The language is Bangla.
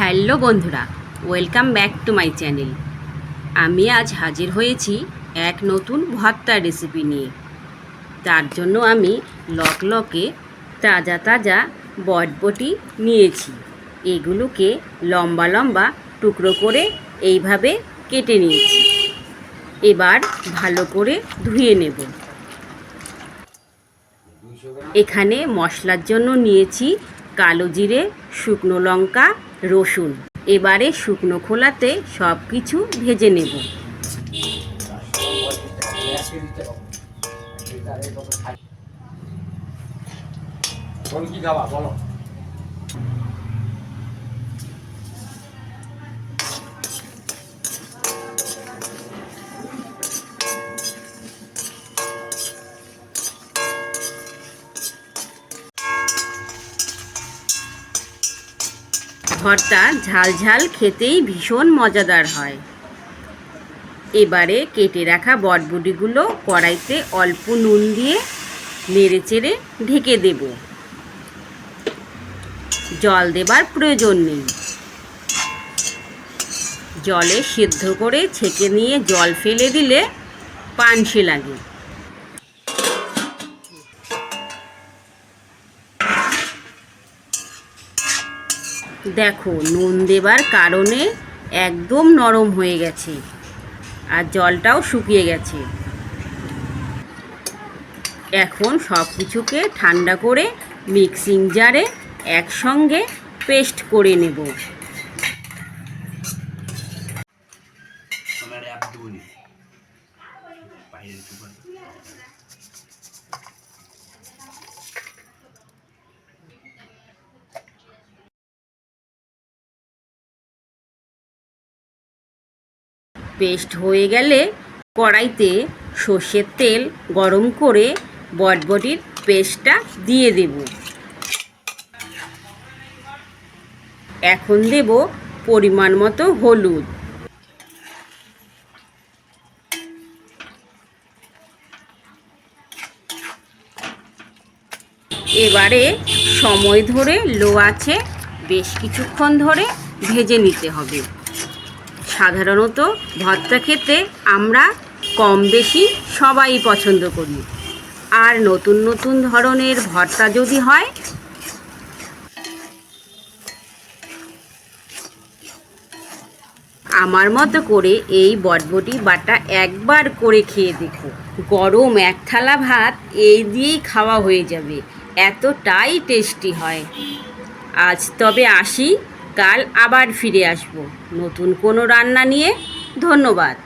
হ্যালো বন্ধুরা, welcome back to my channel. আমি আজ হাজির হয়েছি এক নতুন ভর্তার রেসিপি নিয়ে। তার জন্য আমি লকলকে তাজা তাজা বটবটি নিয়েছি। এগুলোকে লম্বা লম্বা টুকরো করে এইভাবে কেটে নিয়েছি। এবার ভালো করে ধুয়ে নেব। এখানে মশলার জন্য নিয়েছি কালো জিরে, শুকনো লঙ্কা, রসুন। এবারে শুকনো খোলাতে সব কিছু ভেজে নেব। ভর্তা ঝাল ঝাল খেতেই ভীষণ মজাদার হয়। এবারে কেটে রাখা বটবটিগুলো কড়াইতে অল্প নুন দিয়ে নেড়েচেড়ে ঢেকে দেব। জল দেবার প্রয়োজন নেই। জলে সিদ্ধ করে ছেঁকে নিয়ে জল ফেলে দিলে পানসে লাগে। দেখো, নুন দেবার কারণে একদম নরম হয়ে গেছে আর জলটাও শুকিয়ে গেছে। এখন সব কিছুকে ঠান্ডা করে মিক্সিং জারে একসঙ্গে পেস্ট করে নেব। পেস্ট হয়ে গেলে কড়াইতে সর্ষের তেল গরম করে বটবটির পেস্টটা দিয়ে দেব। এখন দেব পরিমাণ মতো হলুদ। এবারে সময় ধরে লো আঁচে বেশ কিছুক্ষণ ধরে ভেজে নিতে হবে। সাধারণত ভর্তা খেতে আমরা কম বেশি সবাই পছন্দ করি। আর নতুন নতুন ধরনের ভর্তা যদি হয়, আমার মতো করে এই বটবটি বাটা একবার করে খেয়ে দেখো। গরম এক থালা ভাত এই দিয়েই খাওয়া হয়ে যাবে, এতটাই টেস্টি হয়। আজ তবে আসি, কাল আবার ফিরে আসব নতুন কোনো রান্না নিয়ে। ধন্যবাদ।